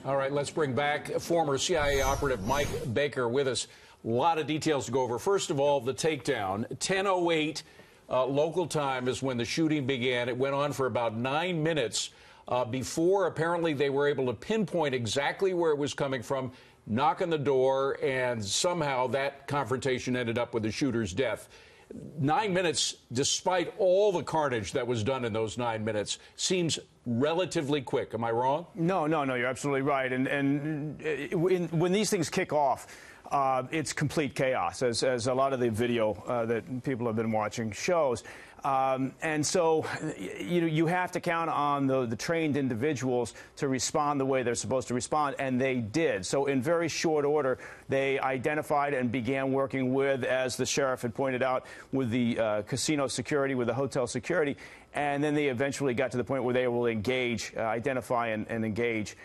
All right, let's bring back former CIA operative Mike Baker with us. A lot of details to go over. First of all, the takedown. 10:08 local time is when the shooting began. It went on for about 9 minutes before apparently they were able to pinpoint exactly where it was coming from, knock on the door, and somehow that confrontation ended up with the shooter's death. 9 minutes, despite all the carnage that was done in those 9 minutes, seems relatively quick. Am I wrong? No, you're absolutely right. And when these things kick off, it's complete chaos, as a lot of the video that people have been watching shows. And so you have to count on the trained individuals to respond the way they're supposed to respond, and they did. So in very short order, they identified and began working with, as the sheriff had pointed out, with the casino security, with the hotel security, and then they eventually got to the point where they will engage, identify and engage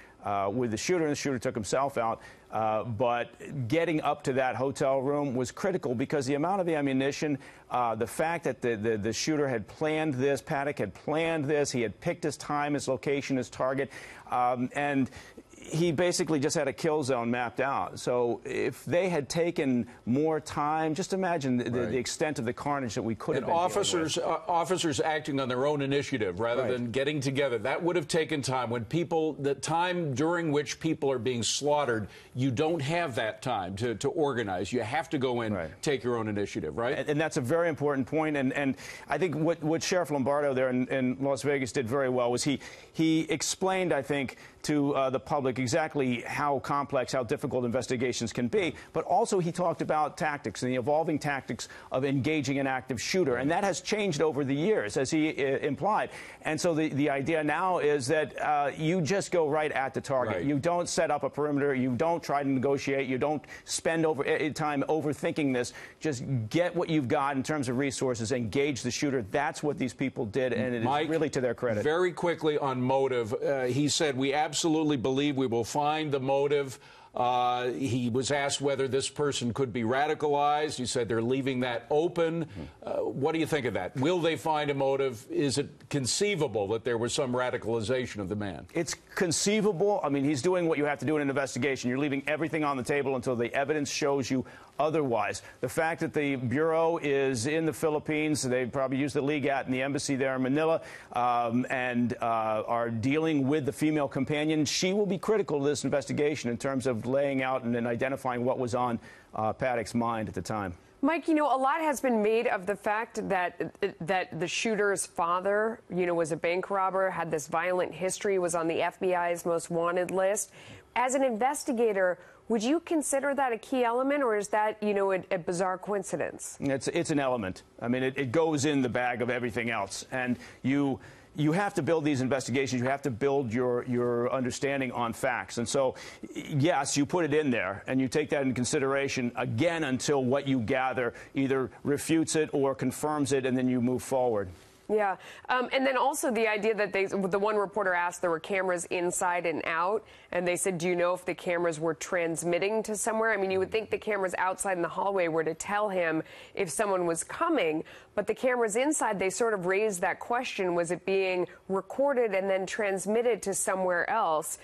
with the shooter, and the shooter took himself out. But getting up to that hotel room was critical because the amount of ammunition, the fact that the shooter had planned this, Paddock had planned this, he had picked his time, his location, his target, and he basically just had a kill zone mapped out. So if they had taken more time, just imagine the extent of the carnage that we could have been officers acting on their own initiative rather than getting together. That would have taken time. When the time during which people are being slaughtered, you don't have that time to organize. You have to go in, take your own initiative, right? And that's a very important point. And I think what Sheriff Lombardo there in Las Vegas did very well was he explained, I think, to the public exactly how complex, how difficult investigations can be. But also he talked about tactics and the evolving tactics of engaging an active shooter. And that has changed over the years, as he implied. And so the idea now is that you just go right at the target. You don't set up a perimeter. You don't try to negotiate. You don't spend time overthinking this. Just get what you've got in terms of resources, engage the shooter. That's what these people did, and it is really to their credit. Very quickly on motive, he said, we absolutely believe we will find the motive. He was asked whether this person could be radicalized. He said they're leaving that open. What do you think of that? Will they find a motive? Is it conceivable that there was some radicalization of the man? It's conceivable. I mean, he's doing what you have to do in an investigation. You're leaving everything on the table until the evidence shows you otherwise. The fact that the Bureau is in the Philippines, they probably use the Legat in the embassy there in Manila, and are dealing with the female companion, she will be critical to this investigation in terms of laying out and then identifying what was on Paddock's mind at the time. Mike, a lot has been made of the fact that the shooter's father, was a bank robber, had this violent history, was on the FBI's most wanted list. As an investigator, would you consider that a key element, or is that, a bizarre coincidence? It's an element. I mean, it goes in the bag of everything else, and you have to build these investigations. You have to build your understanding on facts. And so, yes, you put it in there, and you take that into consideration, again, until what you gather either refutes it or confirms it, and then you move forward. Yeah. And then also the idea that the one reporter asked there were cameras inside and out, and they said, do you know if the cameras were transmitting to somewhere? I mean, you would think the cameras outside in the hallway were to tell him if someone was coming, but the cameras inside, they sort of raised that question. Was it being recorded and then transmitted to somewhere else?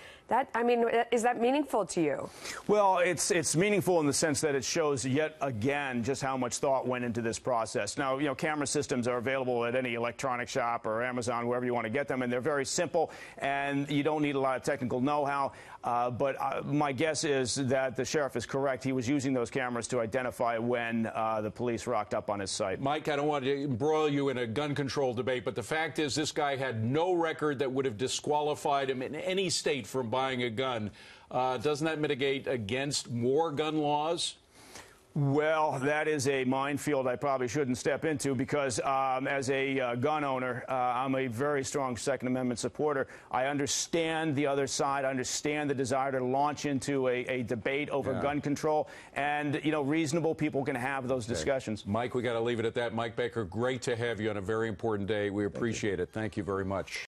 Is that meaningful to you? Well, it's meaningful in the sense that it shows yet again just how much thought went into this process. Now, camera systems are available at any electronic shop or Amazon, wherever you want to get them, and they're very simple, and you don't need a lot of technical know-how. But my guess is that the sheriff is correct. He was using those cameras to identify when the police rocked up on his site. Mike, I don't want to embroil you in a gun control debate, but the fact is this guy had no record that would have disqualified him in any state from buying a gun. Doesn't that mitigate against more gun laws? Well, that is a minefield I probably shouldn't step into because as a gun owner, I'm a very strong Second Amendment supporter. I understand the other side. I understand the desire to launch into a debate over gun control. And, reasonable people can have those discussions. Mike, we got to leave it at that. Mike Baker, great to have you on a very important day. We appreciate it. Thank you very much.